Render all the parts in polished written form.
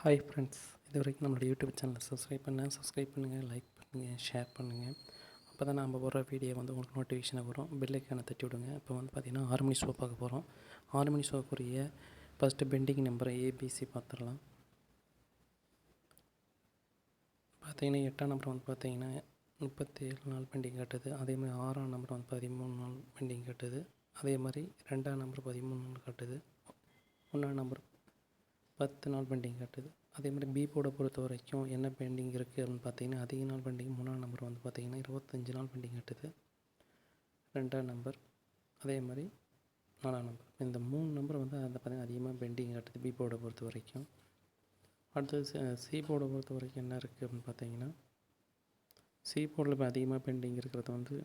Hi friends, இது வரைக்கும் நம்மளோட யூடியூப் சேனலை சப்ஸ்கிரைப் பண்ணுங்கள், லைக் பண்ணுங்கள், ஷேர் பண்ணுங்கள். அப்போ தான் நம்ம போடுற வீடியோ வந்து உங்களுக்கு நோட்டிஃபிகேஷனாக வரும். பெல் ஐக்கானை தட்டி விடுங்க. இப்போ வந்து பார்த்திங்கன்னா ஹார்மோனி ஷோ பார்க்க போகிறோம். ஹார்மோனி ஷோக்குரிய ஃபஸ்ட்டு பெண்டிங் நம்பர் ஏபிசி பார்த்துடலாம். பார்த்திங்கன்னா 8ஆம் நம்பர் வந்து பார்த்திங்கன்னா 37 நாள் பெண்டிங் காட்டுது. அதே மாதிரி 6ஆம் நம்பர் வந்து 13 நாள் பெண்டிங் காட்டுது. அதே மாதிரி 2ஆம் நம்பர் 13 நாள் காட்டுது. 1ஆம் நம்பர் 10 நாள் பெண்டிங் காட்டுது. அதே மாதிரி பி போர்டை பொறுத்த வரைக்கும் என்ன பெண்டிங் இருக்குது அப்படின்னு பார்த்தீங்கன்னா, அதிக நாள் பெண்டிங் 3ஆம் நம்பர் வந்து பார்த்திங்கன்னா 25 நாள் பெண்டிங் காட்டுது. 2ஆம் நம்பர் அதே மாதிரி 4ஆம் நம்பர், இந்த 3 நம்பர் வந்து அதை பார்த்திங்கன்னா அதிகமாக பெண்டிங் காட்டுது பி போர்டை பொறுத்த வரைக்கும். அடுத்தது சி போர்டை பொறுத்த வரைக்கும் என்ன இருக்குது அப்படின்னு பார்த்தீங்கன்னா, சி போர்டில் இப்போ அதிகமாக பெண்டிங் இருக்கிறது வந்து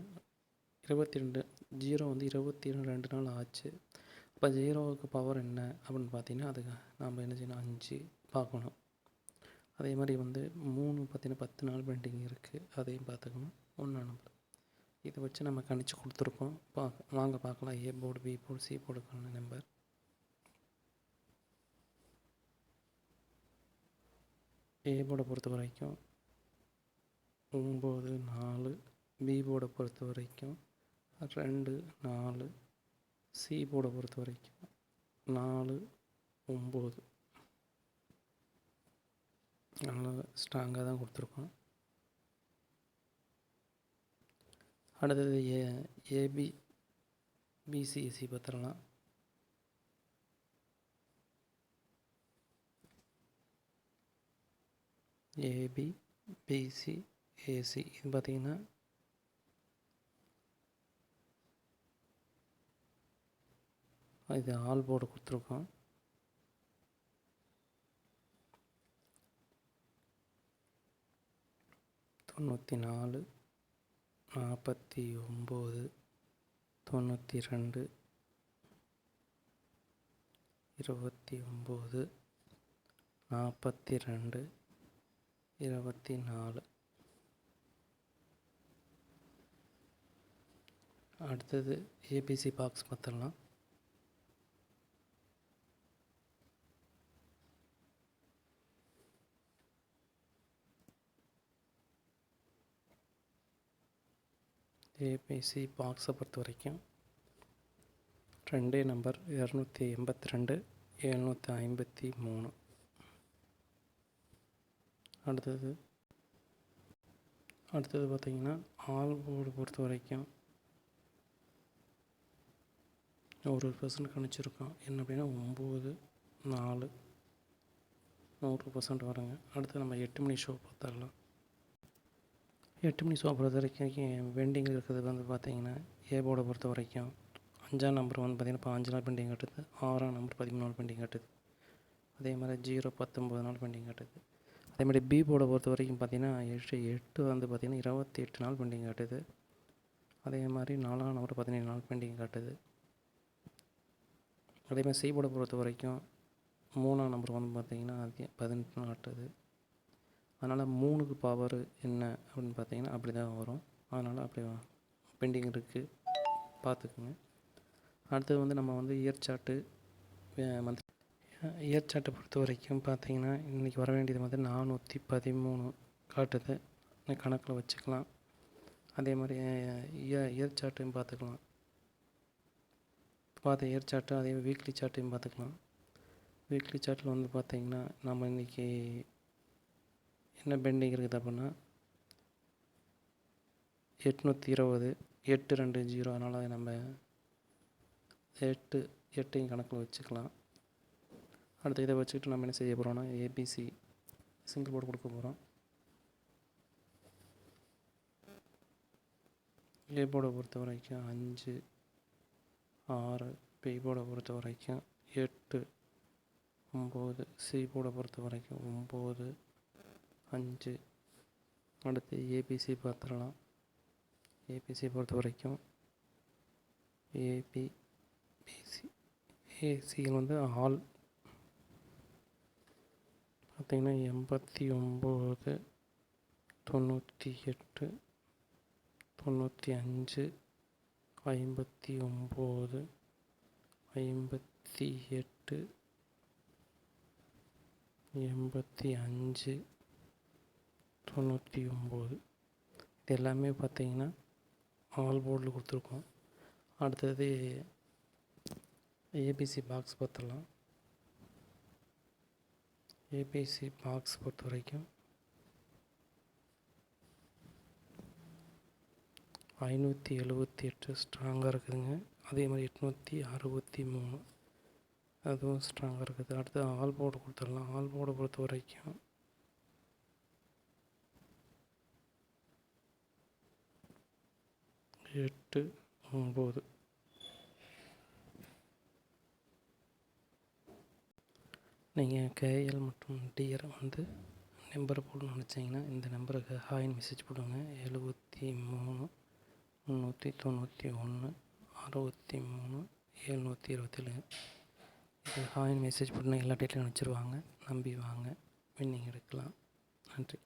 22 ஜீரோ வந்து 22 நாள் ஆச்சு. இப்போ ஜீரோவுக்கு பவர் என்ன அப்படின்னு பார்த்தீங்கன்னா, அதுக்கு நாம் என்ன செய்யணும், 5 பார்க்கணும். அதே மாதிரி வந்து 3 பார்த்திங்கன்னா 10 நாள் பெண்டிங் இருக்குது, அதையும் பார்த்துக்கணும். 1ஆம் நம்பர் இதை வச்சு நம்ம கணிச்சு கொடுத்துருக்கோம். வாங்க பார்க்கலாம் A board, B board, C போர்டுக்கான நம்பர். ஏ போர்டை பொறுத்த வரைக்கும் 9 4, பி போர்டை பொறுத்த வரைக்கும் 2 4, சி போர்டை பொறுத்த வரைக்கும் 4 9. நல்லா ஸ்ட்ராங்காக தான் கொடுத்துருக்கோம். அடுத்தது ஏபி பிசிஎஸ்சி பார்த்துடலாம். ஏபி பிசி ஏசி இது பார்த்திங்கன்னா இது ஆல் போர்டு கொடுத்துருக்கோம். தொண்ணூற்றி 4 49 92 29 42 24. அடுத்தது ஏபிசி பாக்ஸ் பார்த்துடலாம். ஏபிசி பாக்ஸை பொறுத்த வரைக்கும் 2 நம்பர் 282 753. அடுத்தது பார்த்திங்கன்னா ஆல் போர்டு பொறுத்த வரைக்கும் 100% கணிச்சிருக்கோம். என்ன அப்படின்னா 9 4 100% வருங்க. அடுத்து நம்ம 8 மணி ஷோ பார்த்துடலாம். 8 மணி ஷோ பொறுத்த வரைக்கும் பெண்டிங் இருக்கிறது வந்து பார்த்திங்கன்னா ஏ போர்டை பொறுத்த வரைக்கும் 5ஆம் நம்பர் வந்து பார்த்திங்கன்னா 5 நாள் பெண்டிங் காட்டுது. 6ஆம் நம்பர் 13 நாள் பெண்டிங் காட்டுது. அதே மாதிரி 0 19 நாள் பெண்டிங் காட்டுது. அதே மாதிரி பி போர்டை பொறுத்த வரைக்கும் பார்த்திங்கன்னா 8 வந்து பார்த்திங்கன்னா 28 நாள் பெண்டிங் காட்டுது. அதே மாதிரி 4ஆம் நம்பர் 17 நாள் பெண்டிங் காட்டுது. அதே மாதிரி சி போர்டை பொறுத்த வரைக்கும் 3ஆம் நம்பர் வந்து பார்த்திங்கன்னா 18 நாள் காட்டுது. அதனால் 3க்கு பவர் என்ன அப்படின்னு பார்த்தீங்கன்னா அப்படி தான் வரும். அதனால் அப்படி பெண்டிங் இருக்குது, பார்த்துக்குங்க. அடுத்தது வந்து நம்ம வந்து இயர் சார்ட்டை பொறுத்த வரைக்கும் பார்த்திங்கன்னா இன்றைக்கி வர வேண்டியது வந்து 413 காட்டுது. கணக்கில் வச்சுக்கலாம். அதே மாதிரி இயர் சார்ட்டையும் பார்த்துக்கலாம். இயர் சார்ட்டு அதே வீக்லி சார்ட்டையும் பார்த்துக்கலாம். வீக்லி சார்ட்டில் வந்து பார்த்திங்கன்னா நம்ம இன்றைக்கி என்ன பெண்டிங் இருக்குது அப்படின்னா 820 820. அதனால் நம்ம 8 கணக்கில் வச்சுக்கலாம். அடுத்து இதை வச்சுக்கிட்டு நம்ம என்ன செய்ய போகிறோம்னா ஏபிசி சிங்கிள் போர்டு கொடுக்க போகிறோம். ஏ போர்டை பொறுத்த வரைக்கும் 5 6, பி போர்டை பொறுத்த வரைக்கும் 8 9, சி போர்டை பொறுத்த வரைக்கும் 9 5. அடுத்து ஏபிசி பார்த்துடலாம். ஏபிசி பொறுத்த வரைக்கும் ஏபிபிசி ஏசியில் வந்து ஆல் பார்த்திங்கன்னா 89 98 95 59 58 85 99. இது எல்லாமே பார்த்தீங்கன்னா ஆல் போர்டில் கொடுத்துருக்கோம். அடுத்தது ஏபிசி பாக்ஸ் பார்த்துடலாம். ஏபிசி பாக்ஸ் பொறுத்த வரைக்கும் 578 ஸ்ட்ராங்காக இருக்குதுங்க. அதே மாதிரி 863 அதுவும் ஸ்ட்ராங்காக இருக்குது. அடுத்து ஆல் போர்டு கொடுத்துடலாம். ஆல் போர்டை பொறுத்த வரைக்கும் 8 9. நீங்கள் கேஎல் மற்றும் டிஆர் நம்பர் போடணும்னு நினச்சிங்கன்னா இந்த நம்பருக்கு ஹாய்னு மெசேஜ் போடுங்க. 73 391 63 727. இது ஹாய்னு மெசேஜ் போட்டுனா எல்லா டீட்டெயிலும் அனுப்பிச்சிருவாங்க. நம்பி வாங்க, வின்னிங் எடுக்கலாம். நன்றி.